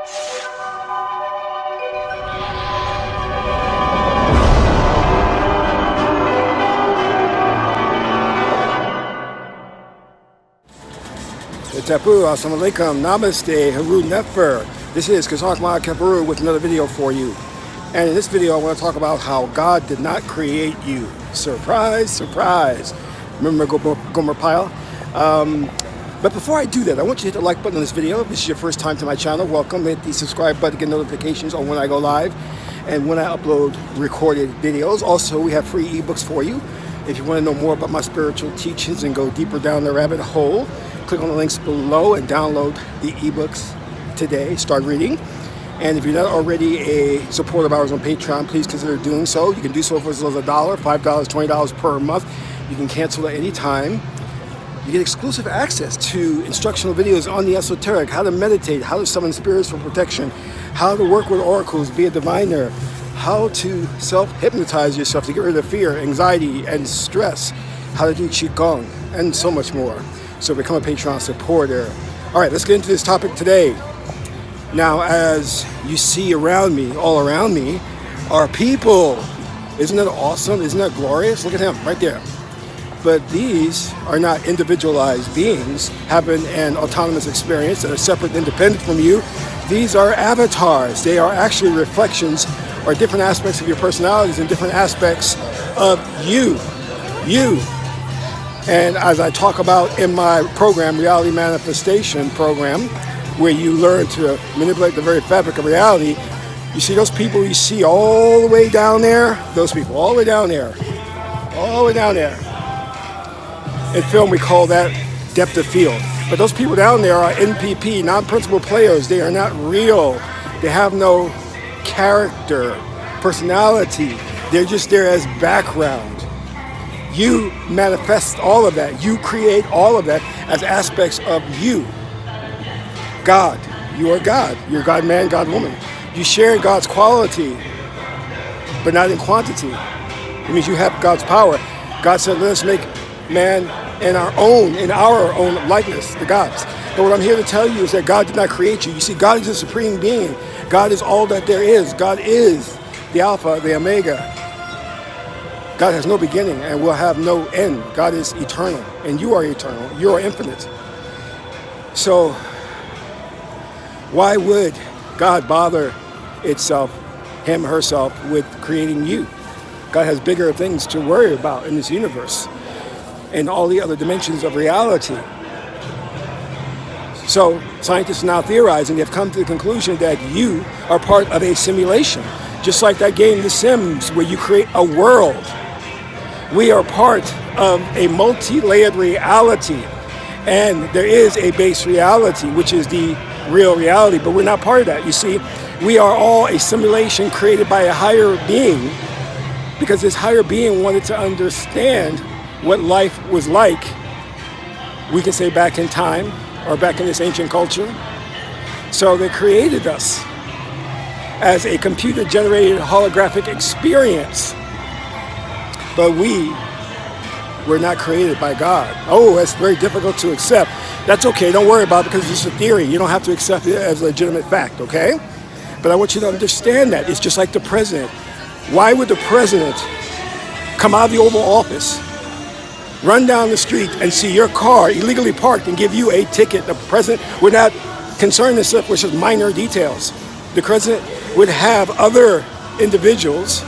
Tapu, assalamu alaikum, namaste, haru nefer. This is Kazak Ma Kaparu with another video for you. And in this video, I want to talk about how God did not create you. Surprise, surprise. Remember Gomer Pyle? But before I do that, I want you to hit the like button on this video. If this is your first time to my channel, welcome. Hit the subscribe button to get notifications on when I go live and when I upload recorded videos. Also, we have free ebooks for you. If you want to know more about my spiritual teachings and go deeper down the rabbit hole, click on the links below and download the ebooks today. Start reading. And if you're not already a supporter of ours on Patreon, please consider doing so. You can do so for as little as $1, $5, $20 per month. You can cancel at any time. You get exclusive access to instructional videos on the esoteric, how to meditate, how to summon spirits for protection, how to work with oracles, be a diviner, how to self-hypnotize yourself to get rid of fear, anxiety, and stress, how to do qigong, and so much more. So become a Patreon supporter. All right, let's get into this topic today. Now, as you see around me, all around me, are people. Isn't that awesome? Isn't that glorious? Look at him right there. But these are not individualized beings having an autonomous experience that are separate and independent from you. These are avatars. They are actually reflections or different aspects of your personalities and different aspects of you. And as I talk about in my program, Reality Manifestation Program, where you learn to manipulate the very fabric of reality, you see those people you see all the way down there? Those people, all the way down there. All the way down there. In film, we call that depth of field. But those people down there are NPP, non-principal players. They are not real. They have no character, personality. They're just there as background. You manifest all of that. You create all of that as aspects of you. God. You are God. You're God man, God woman. You share God's quality, but not in quantity. It means you have God's power. God said, let us make man in our own likeness, the gods. But what I'm here to tell you is that God did not create you. You see, God is a supreme being. God is all that there is. God is the Alpha, the Omega. God has no beginning and will have no end. God is eternal, and you are eternal. You are infinite. So why would God bother him, herself, with creating you? God has bigger things to worry about in this universe and all the other dimensions of reality. So scientists are now theorizing, they've come to the conclusion that you are part of a simulation, just like that game The Sims, where you create a world. We are part of a multi-layered reality, and there is a base reality, which is the real reality, but we're not part of that. You see, we are all a simulation created by a higher being, because this higher being wanted to understand what life was like, we can say back in time, or back in this ancient culture. So they created us as a computer-generated holographic experience. But we were not created by God. Oh, that's very difficult to accept. That's okay, don't worry about it, because it's a theory. You don't have to accept it as a legitimate fact, okay? But I want you to understand that. It's just like the president. Why would the president come out of the Oval Office, run down the street and see your car illegally parked and give you a ticket? The president would not concern himself with just minor details. The president would have other individuals,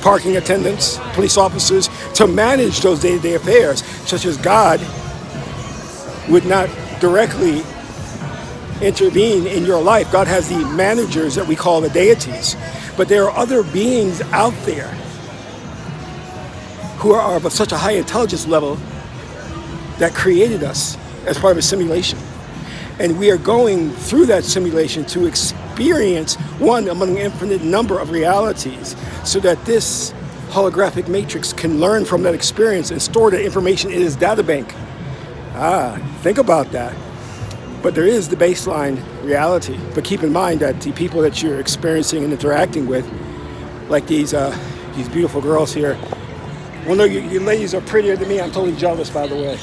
parking attendants, police officers, to manage those day-to-day affairs, such as God would not directly intervene in your life. God has the managers that we call the deities. But there are other beings out there who are of such a high intelligence level that created us as part of a simulation. And we are going through that simulation to experience one among an infinite number of realities, so that this holographic matrix can learn from that experience and store that information in its data bank. Think about that. But there is the baseline reality. But keep in mind that the people that you're experiencing and interacting with, like these beautiful girls here, well, no, you ladies are prettier than me. I'm totally jealous, by the way.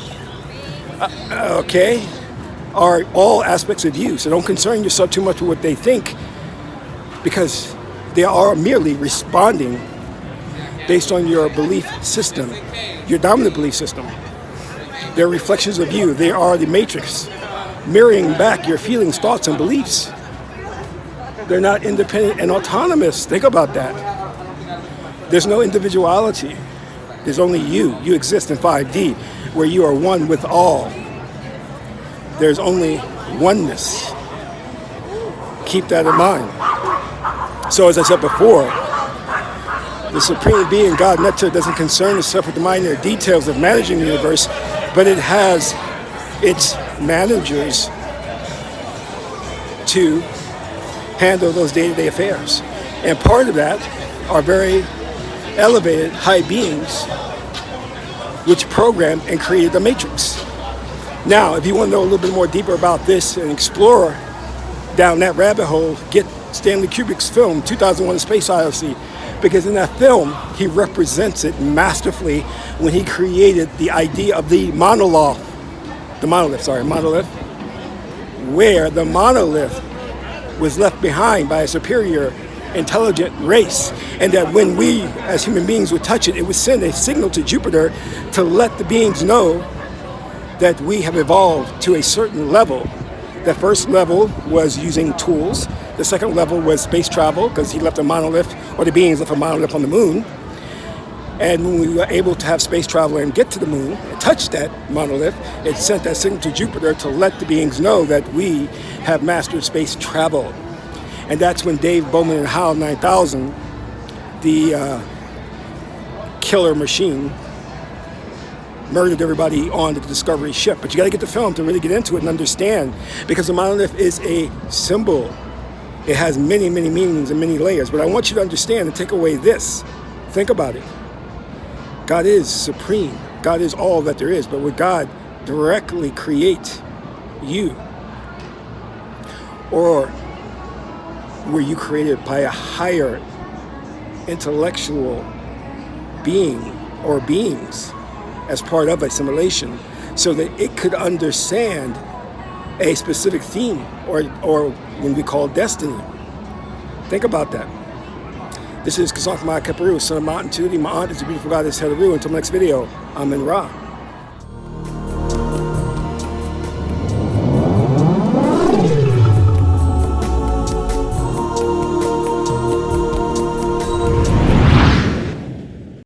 Okay. are all aspects of you. So don't concern yourself too much with what they think, because they are merely responding based on your belief system, your dominant belief system. They're reflections of you. They are the matrix, mirroring back your feelings, thoughts, and beliefs. They're not independent and autonomous. Think about that. There's no individuality. There's only you. You exist in 5D, where you are one with all. There's only oneness. Keep that in mind. So as I said before, the Supreme Being, God Nectar, doesn't concern itself with the minor details of managing the universe, but it has its managers to handle those day-to-day affairs. And part of that are very elevated high beings which programmed and created the matrix. Now, if you want to know a little bit more deeper about this and explore down that rabbit hole, get Stanley Kubrick's film 2001: A Space Odyssey, because in that film he represents it masterfully when he created the idea of the monolith, where the monolith was left behind by a superior intelligent race, and that when we as human beings would touch it, it would send a signal to Jupiter to let the beings know that we have evolved to a certain level. The first level was using tools. The second level was space travel, because he left a monolith, or the beings left a monolith on the moon. And when we were able to have space travel and get to the moon and touch that monolith, it sent that signal to Jupiter to let the beings know that we have mastered space travel. And that's when Dave Bowman and HAL 9000, the killer machine, murdered everybody on the Discovery ship. But you got to get the film to really get into it and understand, because the monolith is a symbol. It has many, many meanings and many layers. But I want you to understand and take away this. Think about it. God is supreme. God is all that there is. But would God directly create you? Or were you created by a higher intellectual being or beings as part of a simulation, so that it could understand a specific theme, or when we call destiny? Think about that. This is Kazank Maya Kaparu, son of Mountain Tuti. My aunt is the beautiful goddess Hedaru. Until next video, I'm in Ra.